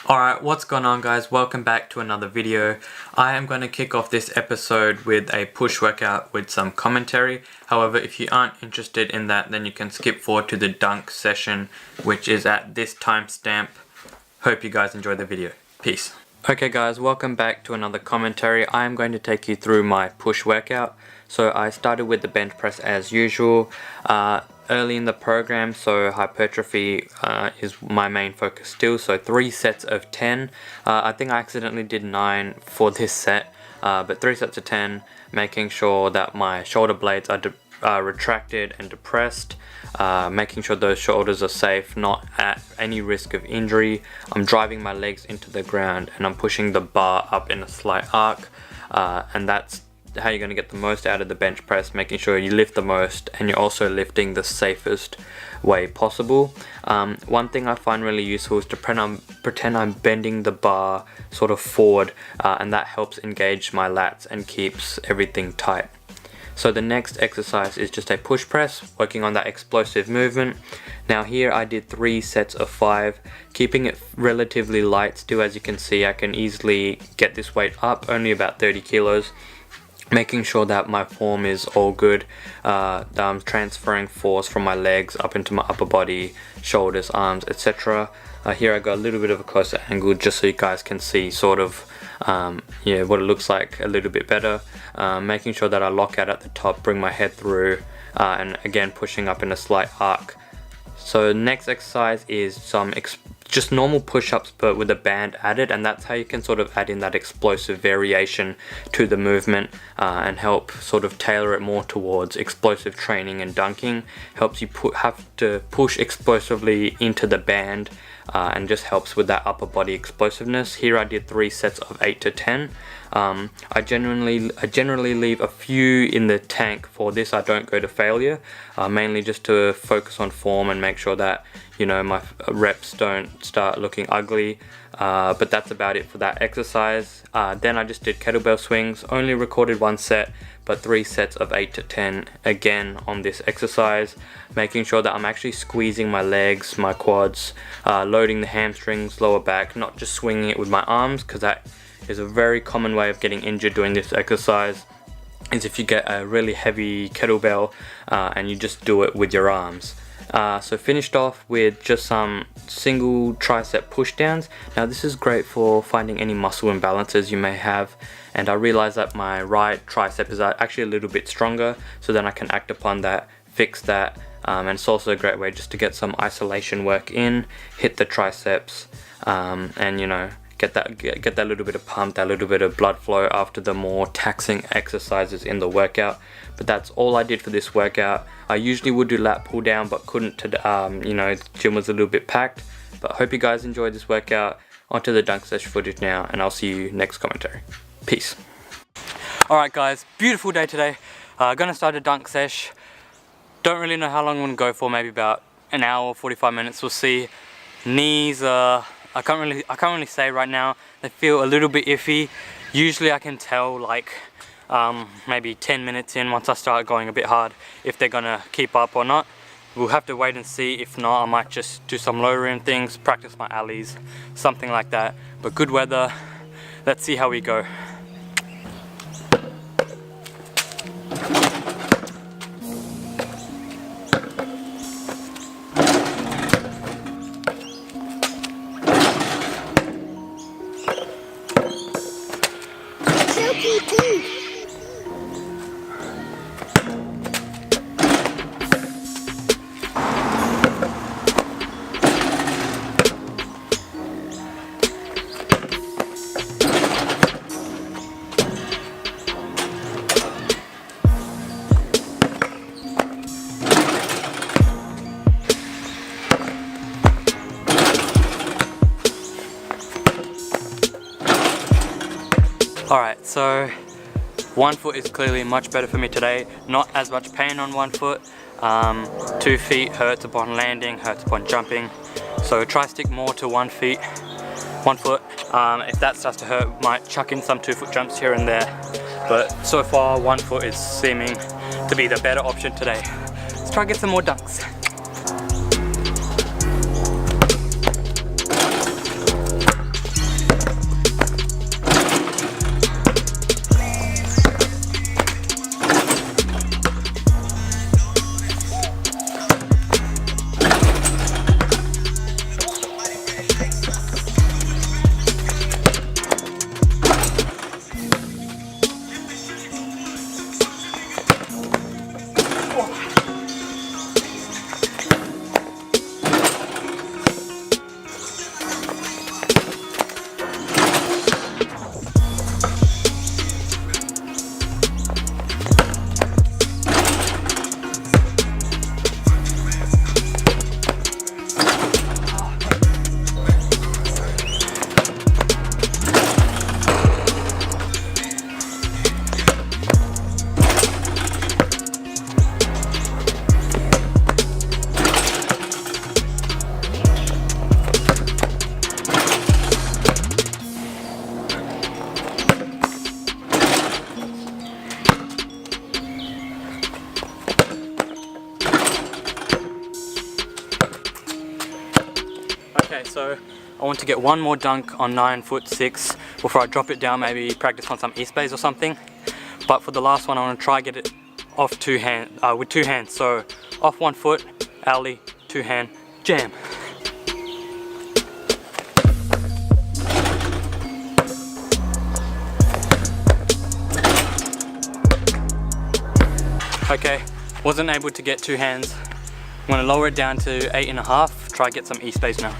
Alright, what's going on guys? Welcome back to another video. I am going to kick off this episode with a push workout with some commentary. However, if you aren't interested in that, then you can skip forward to the dunk session, which is at this timestamp. Hope you guys enjoy the video. Peace. Okay guys, welcome back to another commentary. I am going to take you through my push workout. So I started with the bench press as usual. Early in the program, so hypertrophy is my main focus still, so 3 sets of 10. I think I accidentally did 9 for this set, but 3 sets of 10, making sure that my shoulder blades are retracted and depressed, making sure those shoulders are safe, not at any risk of injury. I'm driving my legs into the ground and I'm pushing the bar up in a slight arc, and that's how you're going to get the most out of the bench press, making sure you lift the most and you're also lifting the safest way possible. One thing I find really useful is to pretend I'm bending the bar sort of forward, and that helps engage my lats and keeps everything tight. So the next exercise is just a push press, working on that explosive movement. Now here I did 3 sets of 5, keeping it relatively light still. As you can see, I can easily get this weight up, only about 30 kilos. Making sure that my form is all good, that I'm transferring force from my legs up into my upper body, shoulders, arms, etc. Here I got a little bit of a closer angle just so you guys can see sort of what it looks like a little bit better. Making sure that I lock out at the top, bring my head through, and again pushing up in a slight arc. So next exercise is some just normal push-ups but with a band added, and that's how you can sort of add in that explosive variation to the movement and help sort of tailor it more towards explosive training and dunking. Helps you have to push explosively into the band, and just helps with that upper body explosiveness. Here I did 3 sets of 8 to 10. I generally leave a few in the tank for this. I don't go to failure, mainly just to focus on form and make sure that my reps don't start looking ugly, but that's about it for that exercise. Then I just did kettlebell swings, only recorded 1 set but 3 sets of 8 to 10 again on this exercise, making sure that I'm actually squeezing my legs, my quads, loading the hamstrings, lower back, not just swinging it with my arms, because that is a very common way of getting injured doing this exercise, is if you get a really heavy kettlebell and you just do it with your arms. So finished off with just some single tricep push downs. Now this is great for finding any muscle imbalances you may have, and I realized that my right tricep is actually a little bit stronger, so then I can act upon that, fix that, and it's also a great way just to get some isolation work in, hit the triceps, and get that little bit of pump, that little bit of blood flow after the more taxing exercises in the workout. But that's all I did for this workout. I usually would do lat pull down but couldn't today. The gym was a little bit packed. But hope you guys enjoyed this workout. Onto the dunk session footage now, and I'll see you next commentary. Peace. Alright guys, beautiful day today. Gonna start a dunk sesh. Don't really know how long I'm gonna go for, maybe about an hour, 45 minutes, we'll see. Knees, I can't really say right now. They feel a little bit iffy. Usually I can tell like maybe 10 minutes in, once I start going a bit hard, if they're gonna keep up or not. We'll have to wait and see. If not, I might just do some low rim things, practice my alleys, something like that. But good weather, let's see how we go. Chuki, Alright, so 1 foot is clearly much better for me today. Not as much pain on 1 foot. 2 feet hurts upon landing, hurts upon jumping. So try stick more to 1 foot. If that starts to hurt, might chuck in some 2 foot jumps here and there. But so far 1 foot is seeming to be the better option today. Let's try and get some more dunks. I want to get one more dunk on 9'6" before I drop it down, maybe practice on some east bays or something. But for the last one, I want to try get it off with two hands. So off 1 foot, alley, 2 hand, jam. Okay, wasn't able to get 2 hands. I'm going to lower it down to 8.5, try get some east bays now.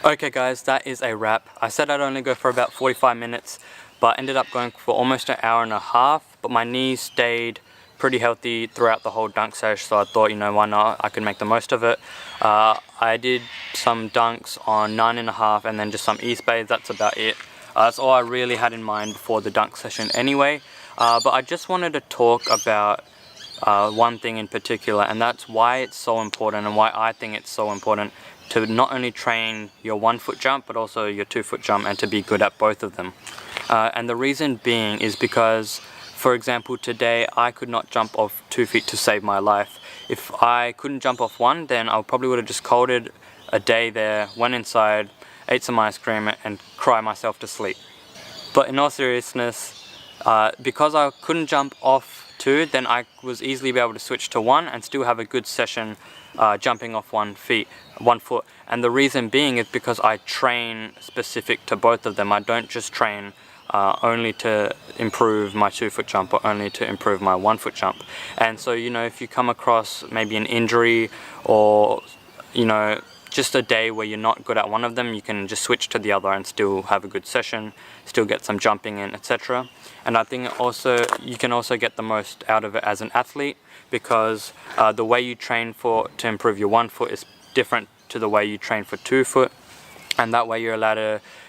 Okay guys, that is a wrap. I said I'd only go for about 45 minutes, but ended up going for almost an hour and a half, but my knees stayed pretty healthy throughout the whole dunk sesh, so I thought, you know, why not? I could make the most of it. I did some dunks on 9.5 and then just some east bays. That's about it. That's all I really had in mind before the dunk session anyway. But I just wanted to talk about one thing in particular, and that's why it's so important and why I think it's so important to not only train your 1 foot jump but also your 2 foot jump, and to be good at both of them. And the reason being is because, for example, today I could not jump off 2 feet to save my life. If I couldn't jump off one, then I probably would have just called it a day there, went inside, ate some ice cream and cried myself to sleep. But in all seriousness, because I couldn't jump off 2, then I was easily be able to switch to 1 and still have a good session jumping off 1 foot. And the reason being is because I train specific to both of them. I don't just train only to improve my 2 foot jump or only to improve my 1 foot jump. And so, you know, if you come across maybe an injury or, you know, just a day where you're not good at one of them, you can just switch to the other and still have a good session, still get some jumping in, etc. And I think also you can also get the most out of it as an athlete, because the way you train to improve your 1 foot is different to the way you train for 2 foot, and that way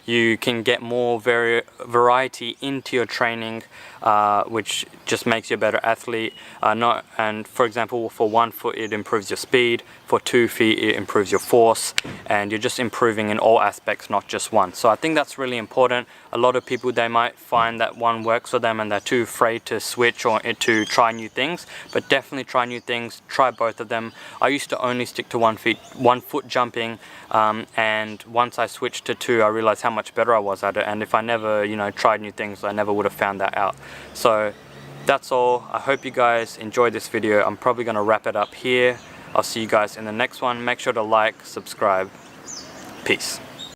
you can get more variety into your training, which just makes you a better athlete. And for example, for 1 foot it improves your speed, for 2 feet it improves your force, and you're just improving in all aspects, not just one. So I think that's really important. A lot of people, they might find that one works for them and they're too afraid to switch or to try new things, but definitely try new things, try both of them. I used to only stick to 1 foot jumping, and once I switched to 2, I realized how much better I was at it, and if I never, you know, tried new things, I never would have found that out. So that's all. I hope you guys enjoyed this video. I'm probably going to wrap it up here. I'll see you guys in the next one. Make sure to like, subscribe. Peace.